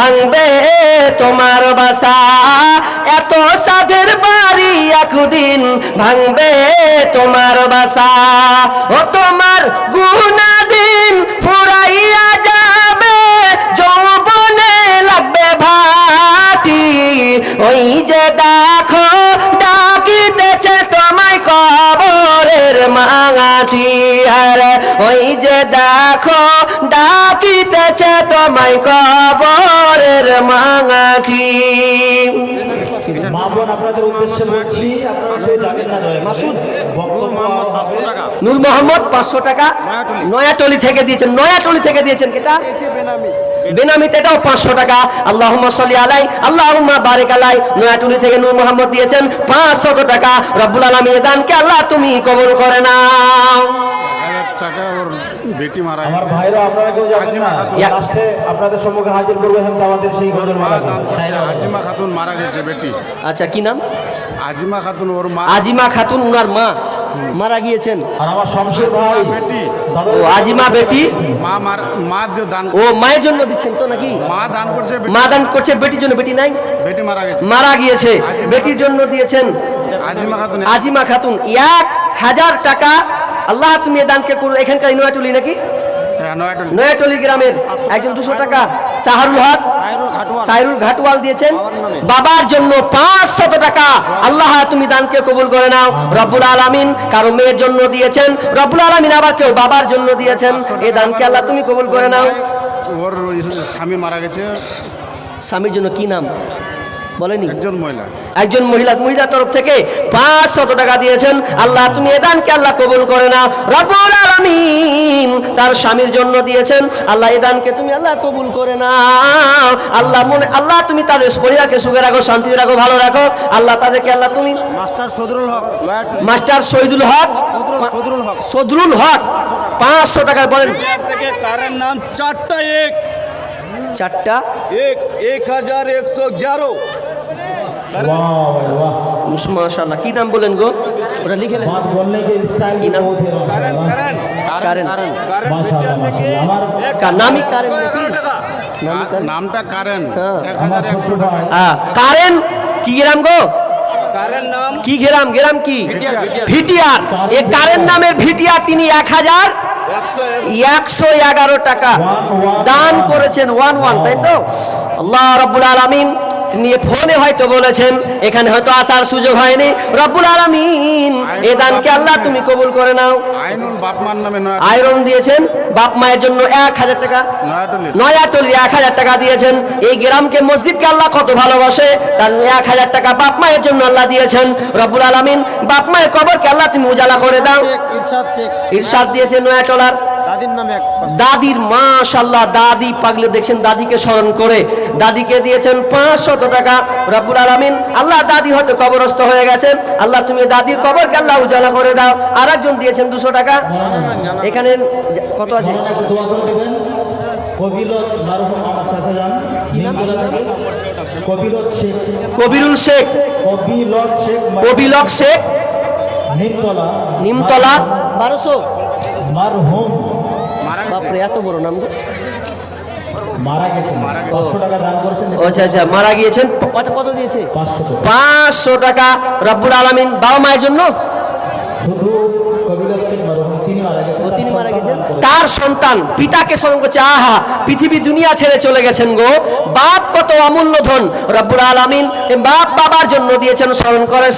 ভাঙবে তোমার বাসা, এত সাধের বাড়ি একদিন ভাঙবে তোমার বাসা। ও তোমার গুনাহদিন ফুরাইয়া যাবে, যৌবনে লাগবে ভাটি। ওই যে দেখো ডাকিতেছে তোমায় কবরের মাটি, আরে ওই যে দেখো ডাকিতেছে তোমায় কবরের মাটি। নূর মোহাম্মদ 500 টাকা নয়াটলি থেকে দিয়েছেন, নয়াটলি থেকে দিয়েছেন। এটা বেনামিতে এটাও 500 টাকা। আল্লাহুম্মা সাল্লি আলাই আল্লাহুম্মা বারিক আলাই, নয়াটলি থেকে নূর মোহাম্মদ দিয়েছেন 500 টাকা। রব্বুল আলামিনের দানকে আল্লাহ তুমি কবুল করে নাও। টাকা ওর বেটি মারা গেছে। আমার ভাইরা আপনারা কেউ যাবেন না, লাস্টে আপনাদের সম্মুখে হাজির করবো আমাদের সেই গজল মালা। আজিমা খাতুন মারা গেছে বেটি। আচ্ছা, কি নাম? আজিমা খাতুন, ওর মা। আজিমা খাতুন, উনার মা মারা গিয়েছেন। আর আমার শমশের ভাই বেটি, ও আজিমা বেটি, মা দান, ও মায়ের জন্য দিচ্ছেন তো নাকি? মা দান করছে, মা দান করছে বেটির জন্য। বেটি নাই, বেটি মারা গেছে, মারা গিয়েছে, বেটির জন্য দিয়েছেন। আজিমা খাতুন, আজিমা খাতুন 1000 টাকা। আল্লাহ তুমি এই দানকে করো। এখানকার নয়াটলি নাকি? নয়াটলি গ্রামের একজন 200 টাকা। সাহারুল হক, সাইরুল ঘাটওয়াল দিয়েছেন বাবার জন্য 500 টাকা। আল্লাহ তুমি দানকে কবুল করে নাও। রব্বুল আলামিন কারো মেয়ের জন্য দিয়েছেন, রব্বুল আলামিন আবার কেউ বাবার জন্য দিয়েছেন। এই দানকে আল্লাহ তুমি কবুল করে নাও। ওর স্বামী মারা গেছে। স্বামীর জন্য কি নাম বলেনি? একজন মহিলা, একজন মহিলার তরফ থেকে 500 টাকা দিয়েছেন। আল্লাহ তুমি এ দানকে আল্লাহ কবুল করে নাও। রব্বুল আলামিন তার স্বামীর জন্য দিয়েছেন। আল্লাহ এই দানকে তুমি আল্লাহ কবুল করে নাও। আল্লাহ তুমি তাদের পরিবারকে সুখে রাখো, শান্তি রাখো, ভালো রাখো। আল্লাহ তাদেরকে আল্লাহ তুমি মাস্টার সদরুল হক, মাস্টার শহীদুল হক, সদরুল হক 500 টাকা বলেন। থেকে কারের নাম 4টা 1 4টা 1111 মাশাআল্লাহ। কি নাম বলেন গো? ওটা লিখে নেন। কি নাম? কারেন নামই কারেন নাকি? নামটা কারেন। হ্যাঁ। 1100 টাকা। কারেন কি গ্রাম গো? কারের নাম কি গ্রাম? গ্রাম কি? ভিটিয়ার। এই কারেন নামের ভিটিয়ার তিনি 1111 টাকা দান করেছেন। 11 তাই তো? আল্লাহ রাব্বুল আলামিন তিনি ফোনে হয়তো বলেছেন, এখানে হয়তো আসার সুযোগ হয়নি। রব্বুল আলামিন এই দানকে আল্লাহ তুমি কবুল করে নাও। আইনুল বাপমার নামে আয়রন দিয়েছেন বাপ মায়ের জন্য 1000 টাকা। নয়াটলি 1000 টাকা দিয়েছেন। এই গ্রামকে মসজিদকে আল্লাহ কত ভালোবাসে, তার 1000 টাকা বাপ মায়ের জন্য আল্লাহ দিয়েছেন। রব্বুল আলামিন বাপ মায়ের কবরকে আল্লাহ তুমি উজালা করে দাও। ইরশাদ দিয়েছেন নয়াটলার দাদির নামে দাদির, মাশাআল্লাহ দাদি পাগলে দেখছেন, দাদিকে স্মরণ করে দাদিকে দিয়েছেন 500 টাকা। রব্বুল আলামিন আল্লাহ দাদি হয়তো কবরস্থ হয়ে গেছেন, আল্লাহ তুমি দাদির কবরকে আল্লাহ উজালা করে দাও। আর একজন দিয়েছেন 200 টাকা। এখানে কত আছে? কবিরুল শেখ, কবিলক শেখ, নিমতলা 1200। বাপরে এত বড় নাম গো। মারা গেছে, 500 টাকা দান করেছেন। আচ্ছা আচ্ছা, মারা গিয়েছেন। কত দিয়েছে? 500 টাকা। রব্বুল আলামিন বাবা মায়ের জন্য শুধু কবিলক শেখ মারহুম তিনি মারা গেছেন। তার সন্তান পিতাকে স্মরণ করছে। আহা, পৃথিবী দুনিয়া ছেড়ে চলে গেছেন গো। বাপ কত অমূল্য ধন। রব্বুল আলামিন বাপ বাবার জন্য দিয়েছেন, স্মরণ করে